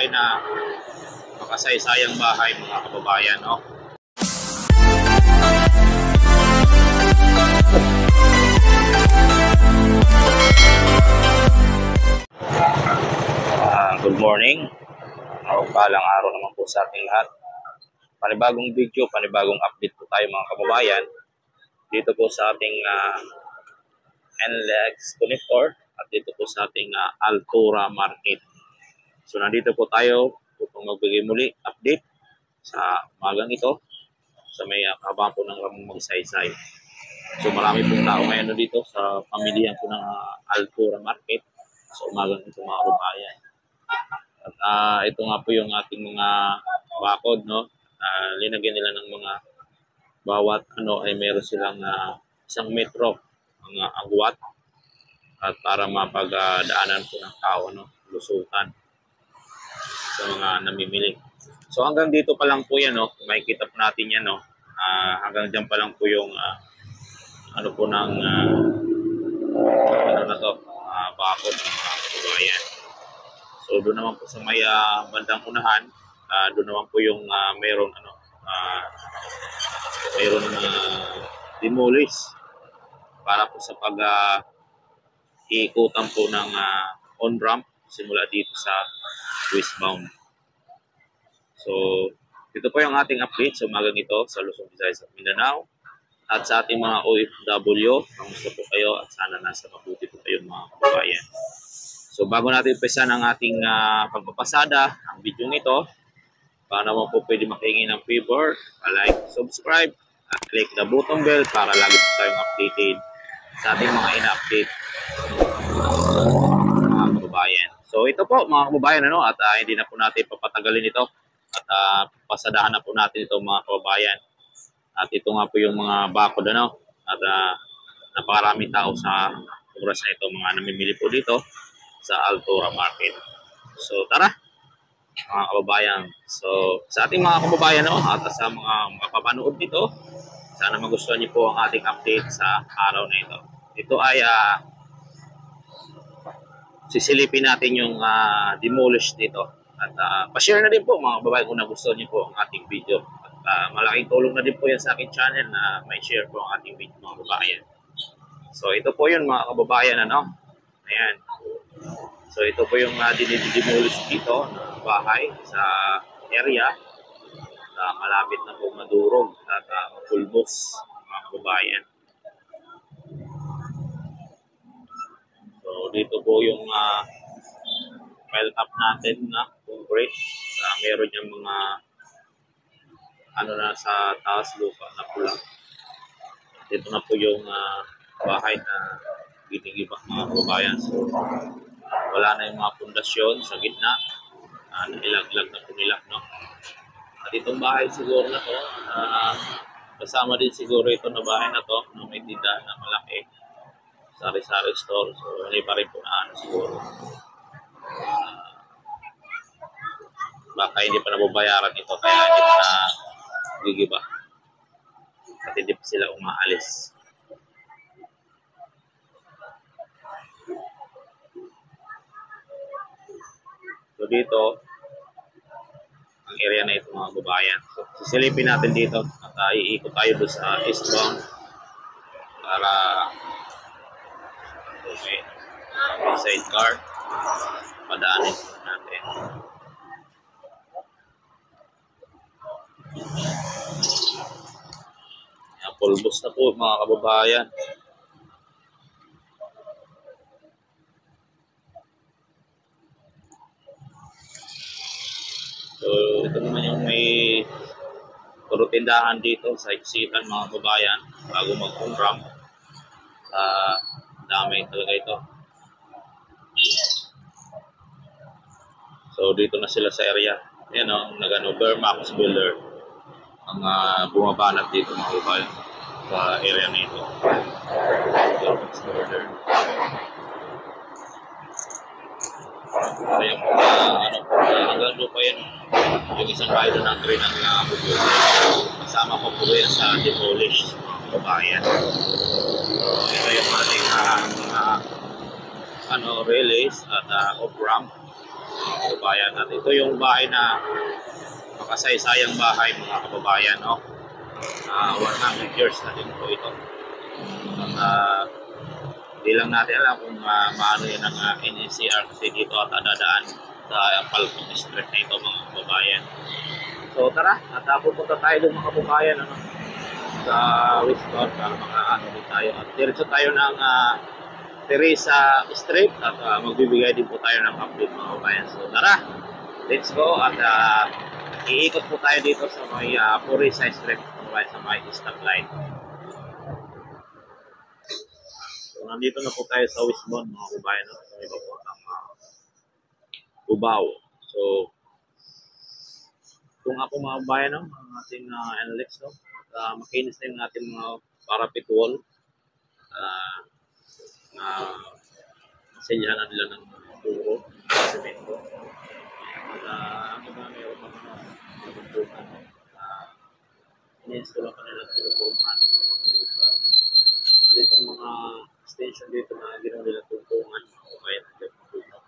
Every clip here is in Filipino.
na makasaysayang bahay mga kababayan, no? Good morning. Palang araw naman po sa ating lahat. Panibagong video, panibagong update po tayo mga kababayan. Dito po sa ating NLEX connector at dito po sa ating Altura Market. So nandito po tayo upang magbigay muli update sa umagang ito sa may kahabaan po ng Ramong Magsaysay. So marami pong tao ngayon dito sa pamilya po ng Altura Market sa umagang ito mga kababayan. At ito nga po yung ating mga bakod, no? Linagyan nila ng mga bawat ay meron silang 1 metro ang agwat at para mapagdaanan po ng tao, no? Lusutan sa mga namimili. So hanggang dito pa lang po yan, no? Makikita po natin yan, no? Hanggang dyan pa lang po yung bakod ng mga kababayan. So doon naman po sa may bandang unahan, doon naman po yung mayroon demolish para po sa pag-iikutan po ng on-ramp simula dito sa westbound. So ito po yung ating update sa umagang ito sa Luzon, Visayas at Mindanao. At sa ating mga OFW, kamusta po kayo at sana nasa mabuti po kayo mga kababayan. So bago natin umpisa ng ating pagpapasada ang video ito, para naman po pwede makihingi ng favor, like, subscribe, at click the button bell para lagi po tayong updated sa ating mga ina-update mga kababayan. So ito po mga kababayan, at hindi na po natin papatagalin ito at pasadahan na po natin ito mga kababayan. At ito nga po yung mga bakod, at napakaraming tao sa oras na ito, mga namimili po dito sa Altura Market. So tara mga kababayan. So sa ating mga kababayan, at sa mga makapapanood dito, sana magustuhan niyo po ang ating update sa araw na ito. Ito ay sisilipin natin yung demolish dito. At pa-share na din po mga kababayan kung nagustuhan niyo po ang ating video. At malaking tulong na din po yan sa aking channel na may share po ang ating video mga kababayan. So ito po yun mga kababayan, Ayan. So ito po yung dinidemolish dito na bahay sa area na malapit na po madurog at mapulbos mga kababayan. So dito po yung pile up natin na concrete. Meron yung mga na sa taas lupa na pula. Dito na po yung bahay na ginigiba mga kababayan. So wala na yung mga pundasyon sa gitna. Nailaglag na po nila, At itong bahay siguro na to, kasama din siguro ito na bahay na to, na may tindahan na malaki. Sari-sari store. So hindi pa rin po na siguro. Baka hindi pa nababayaran ito kaya hindi pa na gigiba. At hindi pa sila umaalis. So dito, ang area na ito mga kababayan. So sisilipin natin dito at iikot tayo doon sa eastbound para may sidecar padaanin natin. Pulbos na po mga kababayan. So ito naman yung may puro tindahan dito sa Iksitan mga kababayan bago mag-on-ramp. Dami talaga ito. So dito na sila sa area. Yan Bermax Builder ang bumabanat dito mga kababayan sa area na ito. Bermax Builder. So yung hanggang lupa yan, yung isang bahay doon ng green ang bubuli. Kasama ko po yan sa demolish mga kababayan. So ito yung ating relays at off-ramp mga kababayan. At ito yung bahay na makasaysayang bahay mga kababayan, no? 100 years na din po ito. At hindi lang natin alam kung maano yun ang NCR kasi dito at dadaan sa Palpong Street na ito mga kababayan. So tara, at pupunta tayo doon mga kababayan, ano, sa Westport para makaano din tayo. At diretso tayo ng Teresa Street at magbibigay din po tayo ng update mga kababayan. So tara, let's go at iikot po tayo dito sa may Teresa Street sa may stoplight. So nandito na po tayo sa Westbound mga kababayan, no? So iba po ang Cubao. So kung ako mga kababayan, no, ang ating NLEX, no? Makinis na yung ating mga parapet wall. Masilyahan nila ng puro, semento. At mayroon mga nabuntukan. Ini-install pa nila pinupurmahan. At itong mga extension dito na ginawa nila tuntungan, o kaya nagpapulong.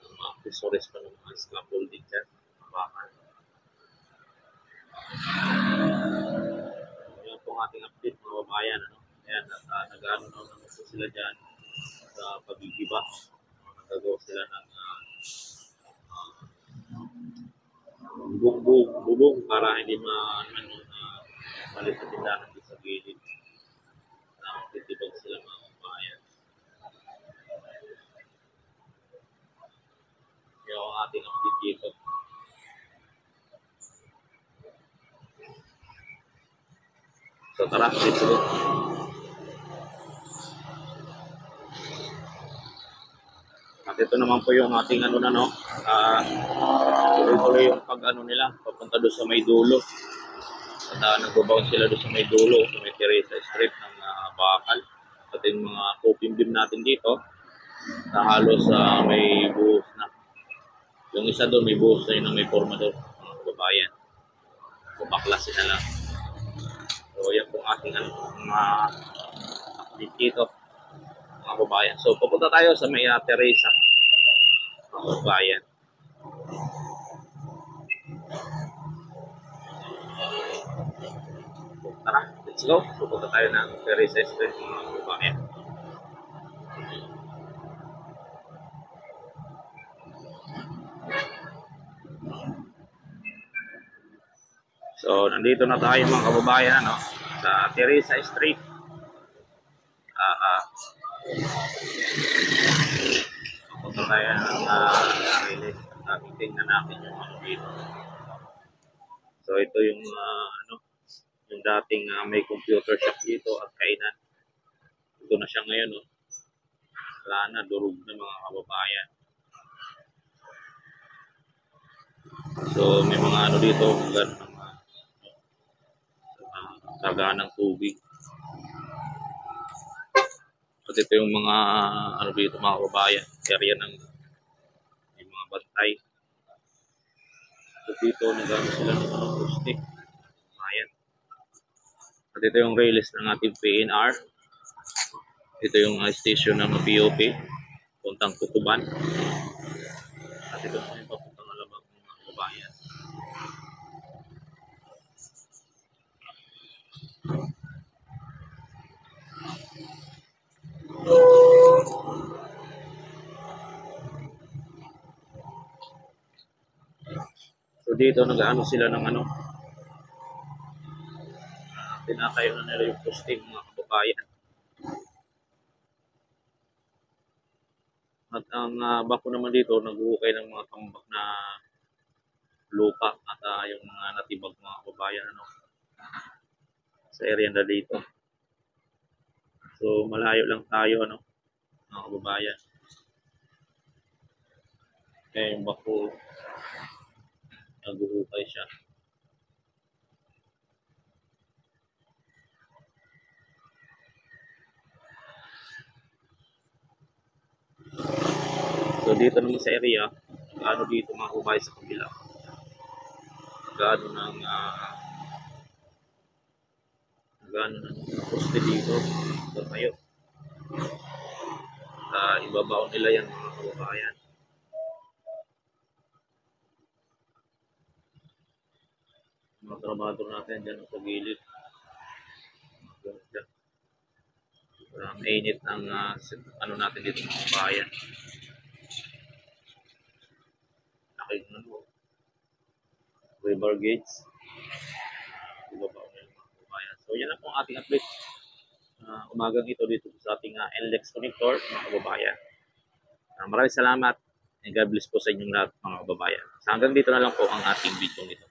Mga accessories pa ng mga scaffolding dyan, mga bakal. Yan po ang ating update mga babayan, ano? Ayan, at nag-ano naman po sila dyan sa pagigiba. Nagagawa sila ng bubong para hindi malit sa tindahan sa gilid. Titibag sila mga babayan. Yan ang ating update dito. So tara, let's go. At ito naman po yung ating ano na, no, tuloy-tuloy yung pag-ano nila, papunta doon sa may dulo. At nagbabaon sila doon sa may dulo, sa may Teresa Street ng bakal. At yung mga coping beam natin dito, na halos may buhos na. Yung isa doon may buhos na yun ang may forma doon, mga kababayan. Baklasin na lang. So yan po ating mga dito mga kababayan. So pupunta tayo sa may Teresa mga kababayan. Tara, let's go. Pupunta tayo ng Teresa Street mga kababayan. So nandito na tayo mga kababayan, ano, sa Teresa Street. Pupunta tayo ng release. Tingnan natin yung ano dito. So ito yung ano, yung dating may computer shop dito at kainan. Ito na siya ngayon, no. Wala na, durog na mga kababayan. So may mga ano dito, ganun taga ng tubig. At ito yung mga ano dito mga kababayan, area ng may mga bantay. So dito nagano sila ng mga poste. Ayan. At ito yung release ng ating PNR. Ito yung station ng POP puntang Tutuban. At ito yung papuntang Alabang mga kababayan. So dito nag-ano sila ng ano, tinatayo na nila yung posting mga kababayan. At ang bako naman dito nag-uukay ng mga tambak na lupa at yung mga natibag mga kababayan, ano, sa area na dito. So malayo lang tayo, ano, mga kababayan. Kaya yung bako nag-uukay siya. So dito naman sa area, ano dito mga kababayan sa kabila. Gano ng poste dito sa tayo. Ibabaw nila yan mga kababayan. Mga trabador natin dyan sa gilid. Ang init ng ano natin dito mga bayan. Laki ng river gates. Ibaba ko yung mga bayan. So yan na po ang ating update. Umagang ito dito sa ating NLEX connector mga kababayan. Maraming salamat and God bless po sa inyong lahat mga kababayan. So hanggang dito na lang po ang ating video nito.